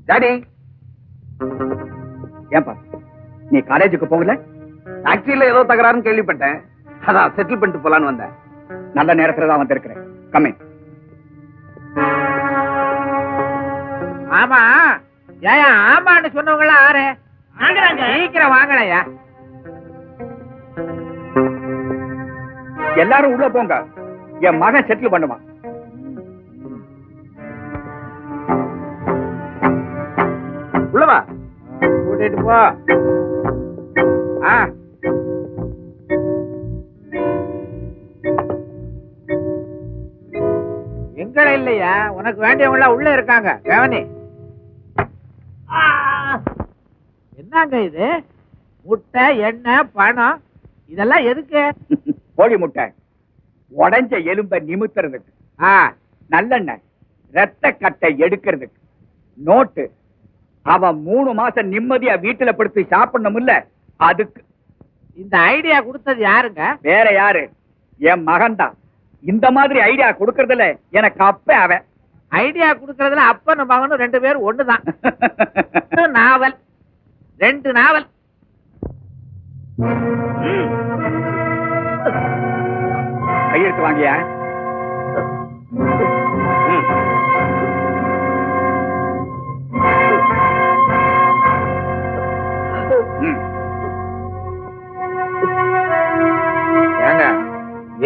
Daddy ஏன்பா நீ காலேஜுக்கு போகல? ஃபேக்டரியில ஏதோ தகராறுன்னு கேள்விப்பட்டேன். அதான் செட்டில் பண்ணிட்டு போலான்னு வந்தேன். நல்ல நேரத்துல தான் வந்திருக்கிறேன். கம்மிங். ஆமா ஏயா ஆமான்னு சொன்னவங்கள ஆறு சீக்கிரம் வாங்கலையா? எல்லாரும் உள்ள போங்க. என் மகன் செட்டில் பண்ணுவான். உள்ளவா கூட்டிட்டு போ. எங்கட இல்லையா? உனக்கு வேண்டியவங்க உள்ள இருக்காங்க. கவனி. என்னங்க இது? முட்டை, எண்ணெய், பணம் இதெல்லாம் எதுக்கு? கோழி முட்டை, உடைஞ்ச எலும்பை நிமித்துறதுக்கு, நல்லெண்ணெய், ரத்த கட்டை எடுக்கிறதுக்கு, நோட்டு, அவன் 3 மாசம் நிம்மதியா வீட்டுல படுத்து சாப்பிடணும் இல்ல அதுக்கு. இந்த ஐடியா கொடுத்தது யாருங்க? வேற யாரு? என் மகன் தான். இந்த மாதிரி ஐடியா கொடுக்கறதுல எனக்கு அப்ப அவன். ஐடியா கொடுக்கறதுல அப்பனும் மகனும் 2 பேரும் ஒண்ணுதான். நாவல், 2 நாவல். கையெழுத்து வாங்கியா?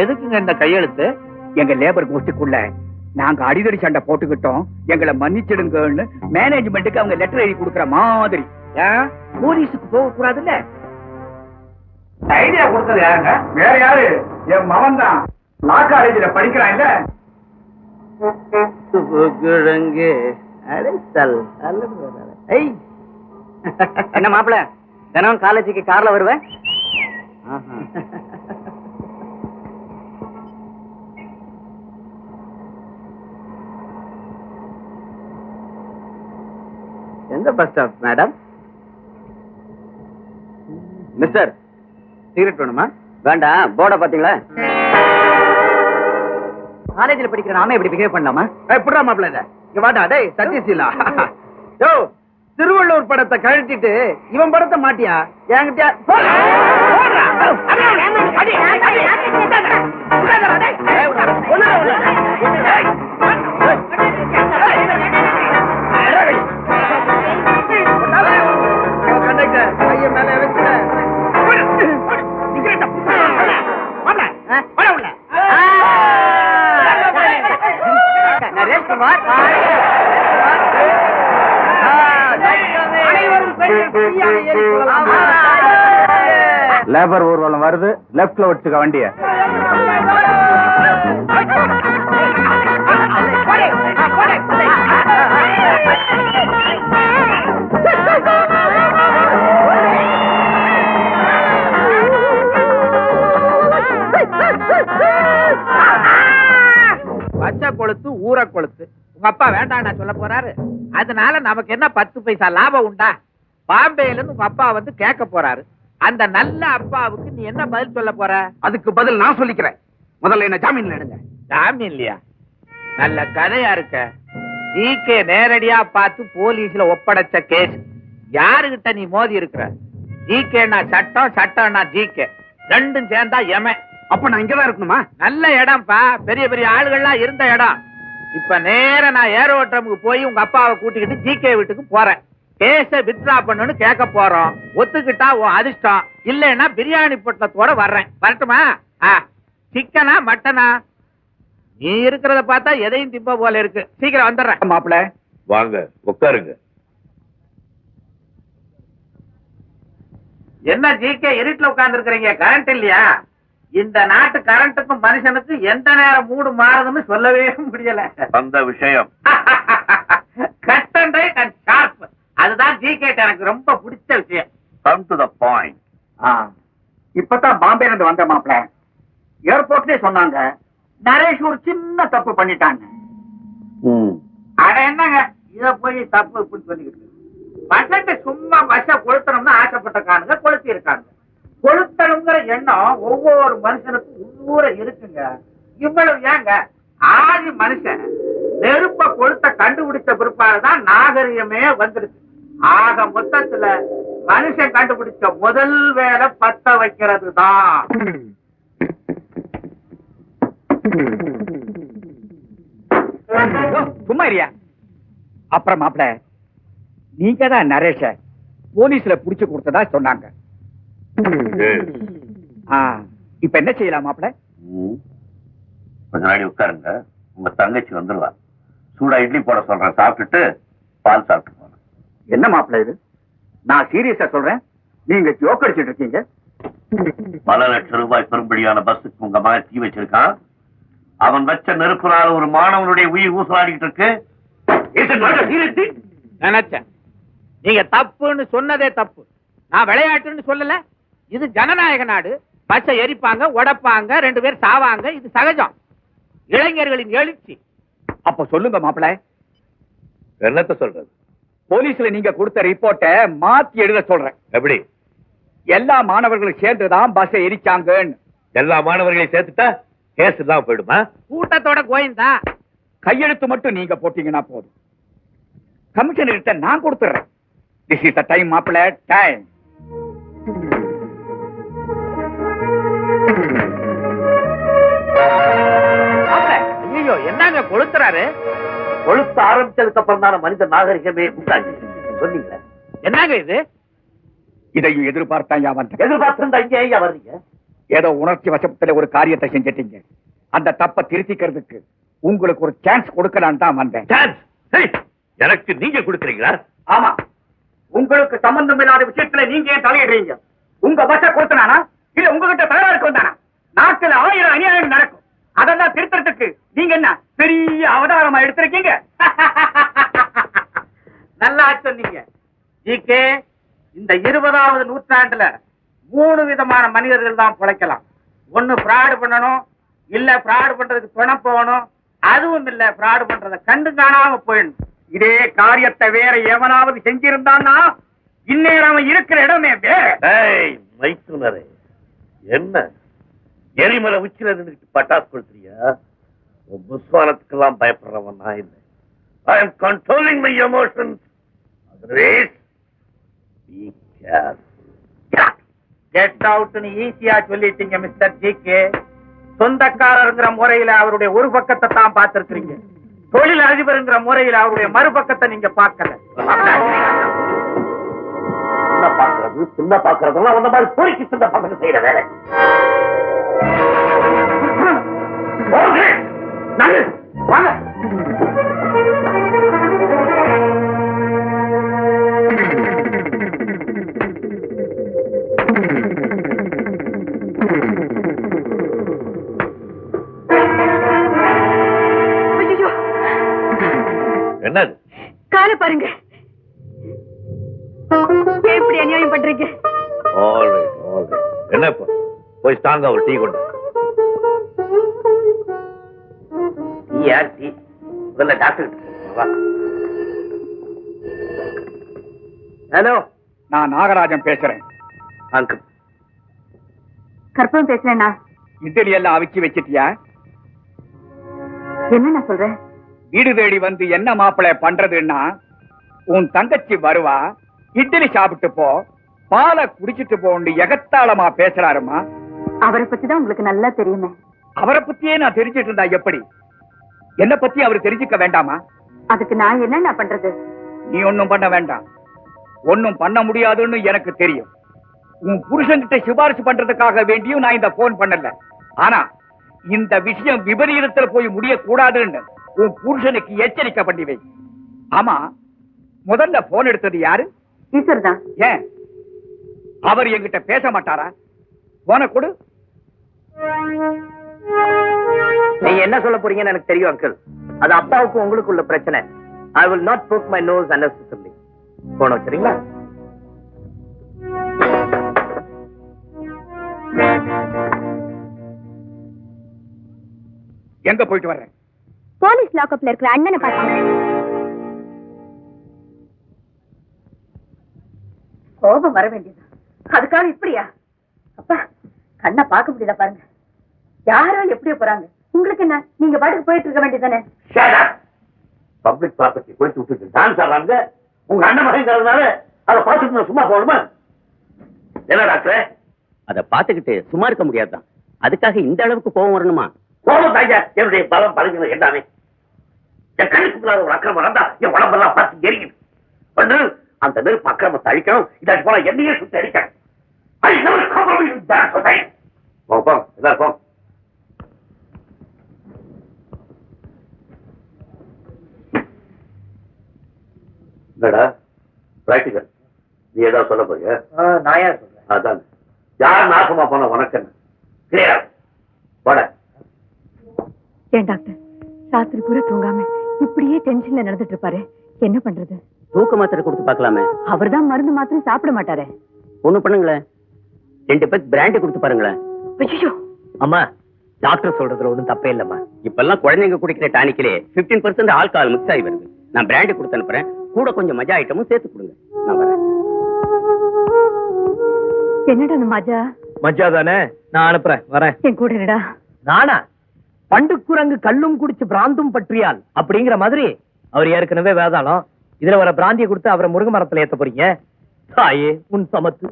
எதுக்குங்க இந்த கையெழுத்து? எங்க லேபர் கோஷ்டிக்குள்ள நாங்க அடிதடி சண்டை போட்டுக்கிட்டோம், எங்களை மன்னிச்சிடுங்கன்னு மேனேஜ்மெண்ட்டுக்கு அவங்க லெட்டர் எழுதி கொடுக்கற மாதிரி. போலீஸுக்கு போக கூடாதுல்ல. ஐடியா கொடுத்தது யாருங்க? வேற யாரு? என் மகன் தான். லா காலேஜில் படிக்கிறான் இல்ல. என்ன மாப்பிள்ள, தினம் காலேஜுக்கு கார்ல வருவேன்? எந்த bus stop madam? Mister, cigarette வேணுமா? வேண்டாம். போர்டை பாத்தீங்களா? காலேஜில் படிக்கிற நாம இப்படி பிஹேவ் பண்ணலாமா? எப்படா மாப்பிள்ள இத? இங்க வாடா டேய் சத்யசீலா. யோ, திருவள்ளூர் படத்தை கழட்டிட்டு இவன் படத்தை மாட்டியா? என்கிட்ட கண்டக்டர் கையை மேல வச்சு நரேஷ்குமார், லேபர் ஊர்வலம் வருது. லெப்ட்ல வச்சுக்க வண்டிய. பச்சை கொளுத்து ஊற கொளுத்து. உங்க அப்பா வேண்டாம் நான் சொல்ல போறாரு. அதனால நமக்கு என்ன 10 பைசா லாபம் உண்டா? பாம்பேல இருந்து உங்க அப்பா வந்து கேட்க போறாரு. அந்த நல்ல அப்பாவுக்கு நீ என்ன பதில் சொல்ல போற? அதுக்கு பதில் நான் சொல்லிக்கிறேன். முதல்ல என்ன ஜாமீன்ல எடுங்க. ஜாமீன் இல்லையா? நல்ல கதையா இருக்க. ஜிகே நேரடியா பார்த்து போலீஸ்ல ஒப்படைச்ச கேஸ். யாருகிட்ட நீ மோதி இருக்கிற? ஜிகேனா சட்டம், சட்டம்னா ஜிகே, ரெண்டும் சேர்ந்தா எமன். அப்ப நான் இங்கதான் இருக்கணுமா? நல்ல இடம்பா, பெரிய பெரிய ஆளுகள்லாம் இருந்த இடம். இப்ப நேர நான் ஏரோட்ரமுக்கு போய் உங்க அப்பாவை கூட்டிக்கிட்டு ஜிகே வீட்டுக்கு போறேன். கேஸ வித்ரா பண்ணுன்னு கேட்க போறோம். ஒத்துக்கிட்டா உன் அதிர்ஷ்டம், இல்லைன்னா பிரியாணி பொட்டலத்தோட வர்றேன். வரட்டுமா? சிக்கனா மட்டனா? நீ இருக்கிறத பார்த்தா எதையும் திம்ப போல இருக்கு. சீக்கிரம் வந்துடுறேன். மாப்பிள்ள வாங்க உட்காருங்க. என்ன ஜிகே இருட்டுல உட்கார்ந்து இருக்கிறீங்க? கரண்ட் இல்லையா? இந்த நாட்டு கரண்ட்டுக்கும் மனுஷனுக்கும் எந்த நேரம் மூடு மாறுதுன்னு சொல்லவே முடியல. அந்த விஷயம் cut and right and sharp. அதுதான் ஜிகே எனக்கு ரொம்ப பிடிச்ச விஷயம். Come to the point. இப்பதான் பாம்பேல இருந்து வந்த மாப்பிள்ள. ஏர்போர்ட்லயே சொன்னாங்க நரேஷ் ஒரு சின்ன தப்பு பண்ணிட்டாங்க. அட என்னங்க இத போய் தப்பு இப்படின்னு சொல்லிக்கிட்டு. பசங்க சும்மா பஸ்ஸ கொளுத்தணும்னு ஆசைப்பட்டக்கானுங்க, கொளுத்தி இருக்காங்க. கொளுத்தணுங்கிற எண்ணம் ஒவ்வொரு மனுஷனுக்கும் உள்ளூர இருக்குங்க. இவ்வளவு ஏங்க ஆதி மனுஷன் நெருப்ப கொளுத்த கண்டுபிடிச்ச பிற்பாடுதான் நாகரிகமே வந்துருச்சு. ஆக மொத்தத்துல மனுஷன் கண்டுபிடிச்ச முதல் வேலை பத்த வைக்கிறது தான். சும்மா இருயா. அப்புறம் மாப்பிள, நீங்க தான் நரேஷ போலீஸ்ல புடிச்சு கொடுத்ததா சொன்னாங்க. இப்ப என்ன செய்யலாம் மாப்பிள? கொஞ்ச நாடி உட்காருங்க, உங்க தங்கச்சி வந்துருவா. சூடா இட்லி போட சொல்றேன், சாப்பிட்டுட்டு பால் சாப்பிட்டு போன. என்ன மாப்பிள இது? நான் சீரியஸா சொல்றேன், நீங்க ஜோக் அடிச்சிட்டு இருக்கீங்க. பல லட்சம் ரூபாய் பெரும்படியான பஸ்ஸுக்கு உங்க மகன் தீ வச்சிருக்கான். அவன் வச்ச நெருப்புனால ஒரு மாணவனுடைய உயிர் ஊசலாடிட்டு இருக்கு. நினைச்சேன் நீங்க தப்புன்னு சொன்னதே தப்பு. நான் விளையாட்டுன்னு சொல்லல. இது ஜனநாயக நாடு. பச்சை எரிப்பாங்க, உடைப்பாங்க, 2 பேர் சாவாங்க. இது சகஜம். இளைஞர்களின் எழுச்சி. அப்ப சொல்லுங்க மாப்பிள, என்னத்த சொல்றது? போலீஸ்ல நீங்க கொடுத்த ரிப்போர்ட்டை மாத்தி எழுத சொல்றேன். எப்படி? எல்லா மாணவர்களும் சேர்ந்துதான் பஸ் எரிச்சாங்கன்னு. எல்லா மாணவர்களையும் சேர்த்துட்டா கேஸ் தான் போயிடுமா? கூட்டத்தோட கோயந்தா. கையெழுத்து மட்டும் நீங்க போட்டீங்கன்னா போதும். கமிஷனர்கிட்ட நான் கொடுத்துறேன். திஸ் இஸ் த டைம் மாப்பிள, டைம். ஐயோ, என்னங்க கொளுத்துறாரு? கொளுத்த ஆரம்பிச்சதுக்கு அப்புறம் தான மனித நாகரிகமே உண்டாச்சு. சொன்னீங்க என்னங்க இது? இதையும் எதிர்பார்த்தா வந்தேன். எதிர்பார்த்திருந்தா இங்க ஏன் வர்றீங்க? ஏதோ உணர்ச்சி வசத்துல ஒரு காரியத்தை செஞ்சிட்டீங்க. அந்த தப்ப திருத்திக்கிறதுக்கு உங்களுக்கு ஒரு சான்ஸ் கொடுக்கலான்னு தான் வந்தேன். சான்ஸ்? எனக்கு நீங்க கொடுக்குறீங்களா? ஆமா, உங்களுக்கு சம்பந்தம் இல்லாத விஷயத்துல நீங்க ஏன் தலையிடுறீங்க? உங்க பஸ்ஸ கொடுத்தனானா இல்ல உங்ககிட்ட தகராறுக்கு வந்தானா? நாட்டுல 1000 அநியாயம் நடக்கும். அதெல்லாம் திருத்தறதுக்கு நீங்க என்ன பெரிய அவதாரமா எடுத்திருக்கீங்க? நல்லா சொன்னீங்க ஜிகே. இந்த 20வது நூற்றாண்டுல 3 விதமான மனிதர்கள் தான் பிழைக்கலாம். ஒண்ணு பிராடு பண்ணணும், இல்ல பிராடு பண்றதுக்கு பணம் போகணும், அதுவும் இல்ல பிராடு பண்றத கண்டு காணாம போயிடணும். இதே காரியத்தை வேற எவனாவது செஞ்சிருந்தான்னா இந்நேரம் அவன் இருக்கிற இடமே வேற. மைத்துனரே, என்ன எரிமலை உச்சில நின்றுட்டு பட்டாசு கொடுத்துறியா? புஸ்வானத்துக்கெல்லாம் பயப்படுறவன் நான் இல்லை. I am controlling my emotions. Otherwise be careful. Get அவுட்னு ஈஸியா சொல்லிட்டீங்க மிஸ்டர் ஜிகே. சொந்தக்காரங்கிற முறையில அவருடைய ஒரு பக்கத்தை தான் பார்த்திருக்கிறீங்க. தொழில் அதிபருங்கிற முறையில அவருடைய மறுபக்கத்தை நீங்க பார்க்கல. சின்ன பாக்குறதெல்லாம் அந்த மாதிரி பொறுக்கி சின்ன பசங்க செய்யற வேலை. வாங்க. என்னது? காலை பாருங்க, எப்படி அநியாயம் பண்றீங்க? என்ன இப்ப போய் ஸ்ட்ராங்கா ஒரு டீ கொண்டு. யார் டீ? முதல்ல டாக்டர். ஹலோ, நான் நாகராஜன் பேசுறேன். அங்கிள், கற்பகம் பேசுறேன்னா இட்லி எல்லாம் அவிச்சு வச்சிட்டியா? என்ன நான் சொல்றேன்? வீடு தேடி வந்து என்ன மாப்பிள்ளை பண்றதுன்னா, உன் தங்கச்சி வருவா, இட்லி சாப்பிட்டு போ, பாலை குடிச்சிட்டு போன்னு எகத்தாளமா பேசுறாருமா. அவரை பத்தி தான் உங்களுக்கு நல்லா தெரியுமே. அவரை பத்தியே நான் தெரிஞ்சிட்டு இருந்தா எப்படி? என்ன பத்தி அவர் தெரிஞ்சுக்க வேண்டாமா? அதுக்கு நான் என்ன பண்றது? நீ ஒண்ணும் பண்ண வேண்டாம். ஒண்ணும் பண்ண முடியாதுன்னு எனக்கு தெரியும். உன் புருஷன்கிட்ட சிபாரிசு பண்றதுக்காக வேண்டியும் நான் இந்த போன் பண்ணல. ஆனா இந்த விஷயம் விபரீதத்துல போய் முடியக்கூடாதுன்னு உன் புருஷனுக்கு எச்சரிக்கை பண்ணி வை. ஆமா, முதல்ல போன் எடுத்தது யாரு? ஈஸ்வர் தான். ஏன் அவர் என்கிட்ட பேச மாட்டாரா? போன கொடு. நீங்க என்ன சொல்ல போறீங்கன்னு எனக்கு தெரியும் அங்கிள். அது அப்பாவுக்கும் உங்களுக்குள்ள பிரச்சனை. I will not poke my nose unnecessarily. போன வச்சுறீங்களா? எங்க போயிட்டு வர்றேன்? போலீஸ் லாக்அப்ல இருக்கிற அண்ணனை பார்த்தேன். கோபம் வர வேண்டியது, அதுக்காக இப்படியா? அப்பா, கண்ணை பார்க்க முடியல பாருங்க. யாரோ எப்படியோ போறாங்க, உங்களுக்கு என்ன? நீங்க பாட்டுக்கு போயிட்டு இருக்க வேண்டியதானே. பப்ளிக் ப்ராப்பர்ட்டி கொடுத்து விட்டுட்டு டான்ஸ் ஆடுறாங்க. உங்க அண்ணன் மகங்கிறதுனால அதை பார்த்துட்டு நான் சும்மா போகணுமா? என்ன டாக்டர்? அதை பார்த்துக்கிட்டு சும்மா இருக்க முடியாதுதான். அதுக்காக இந்த அளவுக்கு கோபம் வரணுமா? கோபம் தாங்க என்னுடைய பலம் பழகின எல்லாமே. என் கண்ணுக்கு முன்னாடி ஒரு அக்கிரமம் நடந்தா என் உடம்பெல்லாம் பார்த்து எரியுது. ஒன்று அந்த நெருப்பு அக்கிரமத்தை அழிக்கணும், இதாச்சு போல என்னையே சுத்தி அடிக்கணும். எல்லாருக்கும் என்னடா பிராக்டிகல்? நீ ஏதாவது சொல்ல போறியா? நான் ஏன் சொல்றேன்? அதான் யார் நாசமா போன உனக்கு என்ன கிளியர் போட. ஏன் டாக்டர் ராத்திரி பூரா தூங்காம இப்படியே டென்ஷன்ல நடந்துட்டு இருப்பாரு, என்ன பண்றது? தூக்க மாத்திரை கொடுத்து பார்க்கலாமே. அவர்தான் மருந்து மாத்திரம் சாப்பிட மாட்டாரே. ஒண்ணு பண்ணுங்களேன், 2 பேக் பிராண்டி கொடுத்து பாருங்களேன். ஐயோ அம்மா, டாக்டர் சொல்றதுல ஒண்ணும் தப்பே இல்லம்மா. இப்பெல்லாம் குழந்தைங்க குடிக்கிற டானிக்கிலே 15% ஆல்கஹால் மிக்ஸ் ஆகி வருது. நான் பிராண்டி கொடுத்து அனுப்புறேன், கூட கொஞ்சம் மஜா ஐட்டமும் சேர்த்து கொடுங்க. நான் வரேன். என்னடா அந்த மஜா? மஜா தானே, நான் அனுப்புறேன், வரேன். என் கூட என்னடா? நானா? பண்டுக்குரங்கு கல்லும் குடிச்சு பிராந்தும் பற்றியால் அப்படிங்கிற மாதிரி அவர் ஏற்கனவே வேதாளம். இதுல வர பிராந்தியை கொடுத்து அவரை முருங்கை மரத்துல ஏத்த போறீங்க. தாயே உன் சமத்து.